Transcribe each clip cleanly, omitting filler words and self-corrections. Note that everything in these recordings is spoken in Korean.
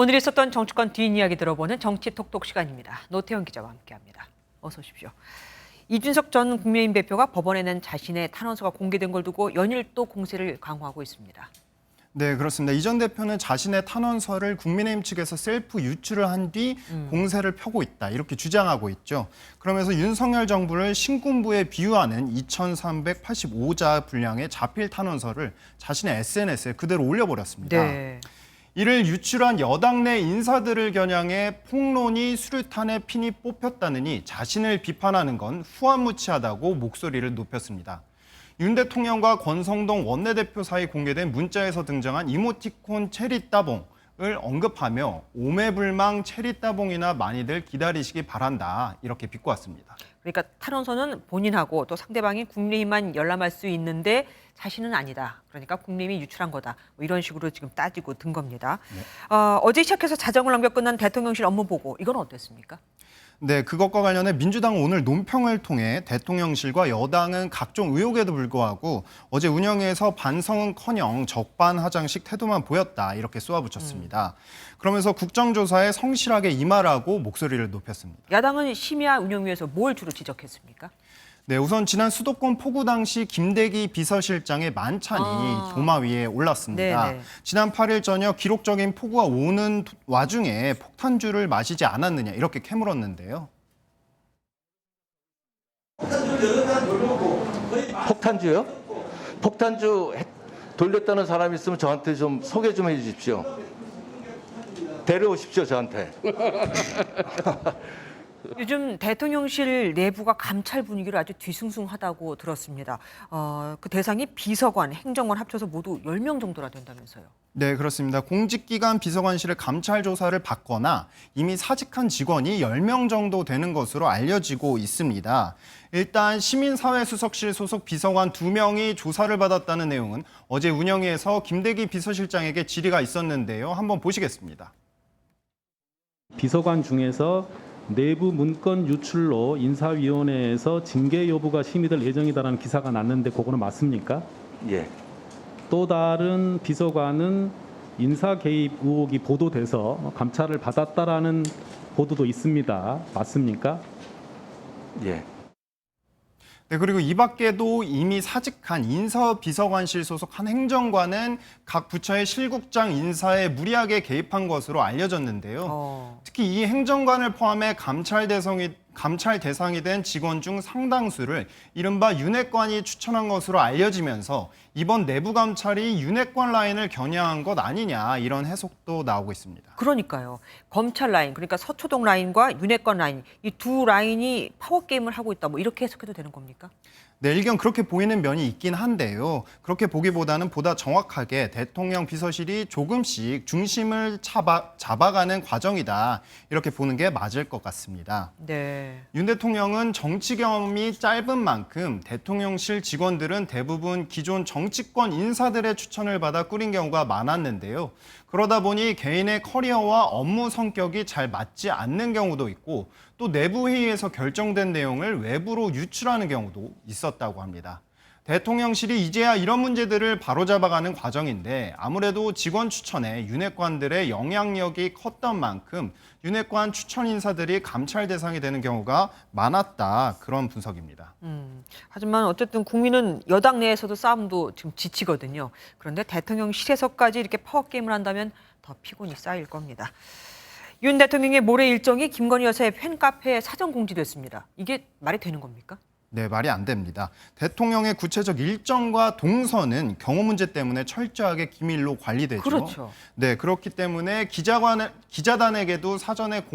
오늘 있었던 정치권 뒷이야기 들어보는 정치톡톡 시간입니다. 노태영 기자와 함께합니다. 어서 오십시오. 이준석 전 국민의힘 대표가 법원에 낸 자신의 탄원서가 공개된 걸 두고 연일 또 공세를 강화하고 있습니다. 네, 그렇습니다. 이 전 대표는 자신의 탄원서를 국민의힘 측에서 셀프 유출을 한 뒤 공세를 펴고 있다, 이렇게 주장하고 있죠. 그러면서 윤석열 정부를 신군부에 비유하는 2,385자 분량의 자필 탄원서를 자신의 SNS에 그대로 올려버렸습니다. 네. 이를 유출한 여당 내 인사들을 겨냥해 폭론이 수류탄에 핀이 뽑혔다느니 자신을 비판하는 건 후안무치하다고 목소리를 높였습니다. 윤 대통령과 권성동 원내대표 사이 공개된 문자에서 등장한 이모티콘 체리 따봉을 언급하며 오매불망 체리 따봉이나 많이들 기다리시기 바란다, 이렇게 비꼬았습니다. 그러니까 탄원서는 본인하고 또 상대방인 국민의힘만 열람할 수 있는데 자신은 아니다. 그러니까 국민의힘이 유출한 거다. 뭐 이런 식으로 지금 따지고 든 겁니다. 네. 어제 시작해서 자정을 넘겨 끝난 대통령실 업무 보고 이건 어땠습니까? 네, 그것과 관련해 민주당은 오늘 논평을 통해 대통령실과 여당은 각종 의혹에도 불구하고 어제 운영위에서 반성은커녕 적반하장식 태도만 보였다, 이렇게 쏘아붙였습니다. 그러면서 국정조사에 성실하게 임하라고 목소리를 높였습니다. 야당은 심야 운영위에서 뭘 주로 지적했습니까? 네, 우선 지난 수도권 폭우 당시 김대기 비서실장의 만찬이 도마 위에 올랐습니다. 네네. 지난 8일 저녁 기록적인 폭우가 오는 와중에 폭탄주를 마시지 않았느냐, 이렇게 캐물었는데요. 폭탄주요? 폭탄주 돌렸다는 사람이 있으면 저한테 좀 소개 좀 해주십시오. 데려오십시오, 저한테. 요즘 대통령실 내부가 감찰 분위기로 아주 뒤숭숭하다고 들었습니다. 그 대상이 비서관, 행정관 합쳐서 모두 10명 정도나 된다면서요. 네, 그렇습니다. 공직기관 비서관실의 감찰 조사를 받거나 이미 사직한 직원이 10명 정도 되는 것으로 알려지고 있습니다. 일단 시민사회수석실 소속 비서관 2명이 조사를 받았다는 내용은 어제 운영위에서 김대기 비서실장에게 질의가 있었는데요. 한번 보시겠습니다. 비서관 중에서 내부 문건 유출로 인사위원회에서 징계 여부가 심의될 예정이다라는 기사가 났는데 그거는 맞습니까? 예. 또 다른 비서관은 인사 개입 의혹이 보도돼서 감찰을 받았다라는 보도도 있습니다. 맞습니까? 예. 네, 그리고 이 밖에도 이미 사직한 인사비서관실 소속 한 행정관은 각 부처의 실국장 인사에 무리하게 개입한 것으로 알려졌는데요. 특히 이 행정관을 포함해 감찰 대상이 된 직원 중 상당수를 이른바 윤핵관이 추천한 것으로 알려지면서 이번 내부 감찰이 윤핵관 라인을 겨냥한 것 아니냐, 이런 해석도 나오고 있습니다. 그러니까요. 검찰 라인, 그러니까 서초동 라인과 윤핵관 라인, 이 두 라인이 파워게임을 하고 있다. 뭐 이렇게 해석해도 되는 겁니까? 네, 일견 그렇게 보이는 면이 있긴 한데요. 그렇게 보기보다는 보다 정확하게 대통령 비서실이 조금씩 중심을 잡아가는 과정이다, 이렇게 보는 게 맞을 것 같습니다. 네. 윤 대통령은 정치 경험이 짧은 만큼 대통령실 직원들은 대부분 기존 정치권 인사들의 추천을 받아 꾸린 경우가 많았는데요. 그러다 보니 개인의 커리어와 업무 성격이 잘 맞지 않는 경우도 있고 또 내부 회의에서 결정된 내용을 외부로 유출하는 경우도 있었다고 합니다. 대통령실이 이제야 이런 문제들을 바로잡아가는 과정인데 아무래도 직원 추천에 윤핵관들의 영향력이 컸던 만큼 윤핵관 추천 인사들이 감찰 대상이 되는 경우가 많았다, 그런 분석입니다. 하지만 어쨌든 국민은 여당 내에서도 싸움도 지금 지치거든요. 그런데 대통령실에서까지 이렇게 파워게임을 한다면 더 피곤이 쌓일 겁니다. 윤 대통령의 모레 일정이 김건희 여사의 팬카페에 사전 공지됐습니다. 이게 말이 되는 겁니까? 네, 말이 안 됩니다. 대통령의 구체적 일정과 동선은 경호 문제 때문에 철저하게 기밀로 관리되죠. 그렇죠. 네, 그렇기 때문에 기자단에게도 사전에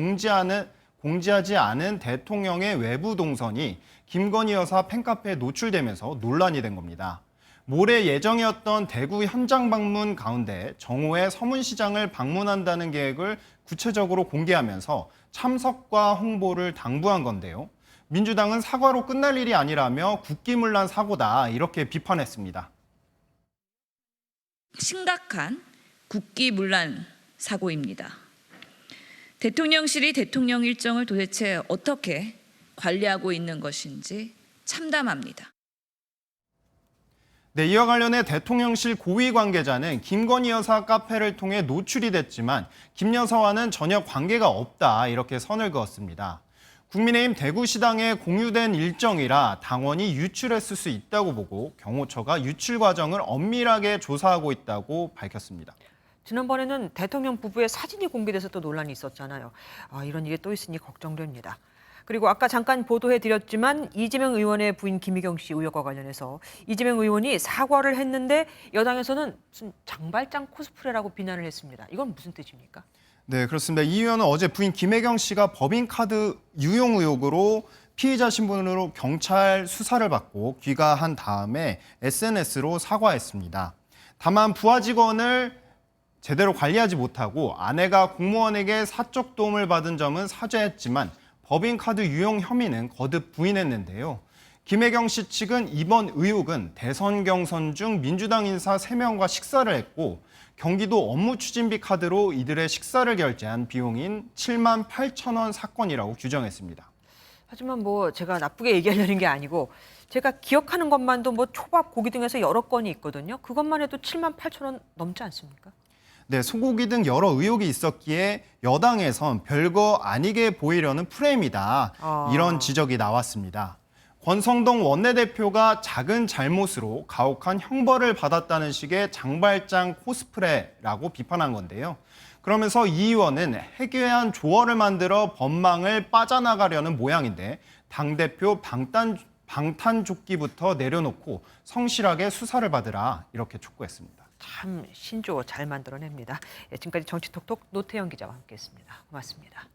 공지하지 않은 대통령의 외부 동선이 김건희 여사 팬카페에 노출되면서 논란이 된 겁니다. 모레 예정이었던 대구 현장 방문 가운데 정호의 서문시장을 방문한다는 계획을 구체적으로 공개하면서 참석과 홍보를 당부한 건데요. 민주당은 사과로 끝날 일이 아니라며 국기문란 사고다, 이렇게 비판했습니다. 심각한 국기문란 사고입니다. 대통령실이 대통령 일정을 도대체 어떻게 관리하고 있는 것인지 참담합니다. 네, 이와 관련해 대통령실 고위 관계자는 김건희 여사 카페를 통해 노출이 됐지만 김 여사와는 전혀 관계가 없다 이렇게 선을 그었습니다. 국민의힘 대구시당에 공유된 일정이라 당원이 유출했을 수 있다고 보고 경호처가 유출 과정을 엄밀하게 조사하고 있다고 밝혔습니다. 지난번에는 대통령 부부의 사진이 공개돼서 또 논란이 있었잖아요. 이런 일이 또 있으니 걱정됩니다. 그리고 아까 잠깐 보도해드렸지만 이재명 의원의 부인 김희경 씨 의혹과 관련해서 이재명 의원이 사과를 했는데 여당에서는 무슨 장발장 코스프레라고 비난을 했습니다. 이건 무슨 뜻입니까? 네, 그렇습니다. 이 의원은 어제 부인 김혜경 씨가 법인카드 유용 의혹으로 피의자 신분으로 경찰 수사를 받고 귀가한 다음에 SNS로 사과했습니다. 다만 부하 직원을 제대로 관리하지 못하고 아내가 공무원에게 사적 도움을 받은 점은 사죄했지만 법인카드 유용 혐의는 거듭 부인했는데요. 김혜경 씨 측은 이번 의혹은 대선 경선 중 민주당 인사 3명과 식사를 했고 경기도 업무추진비 카드로 이들의 식사를 결제한 비용인 7만 8천 원 사건이라고 규정했습니다. 하지만 제가 나쁘게 얘기하려는 게 아니고 제가 기억하는 것만도 초밥, 고기 등에서 여러 건이 있거든요. 그것만 해도 7만 8천 원 넘지 않습니까? 네, 소고기 등 여러 의혹이 있었기에 여당에선 별거 아니게 보이려는 프레임이다. 이런 지적이 나왔습니다. 권성동 원내대표가 작은 잘못으로 가혹한 형벌을 받았다는 식의 장발장 코스프레라고 비판한 건데요. 그러면서 이 의원은 해괴한 조언을 만들어 법망을 빠져나가려는 모양인데 당대표 방탄조끼부터 내려놓고 성실하게 수사를 받으라 이렇게 촉구했습니다. 참 신조어 잘 만들어냅니다. 지금까지 정치톡톡 노태영 기자와 함께했습니다. 고맙습니다.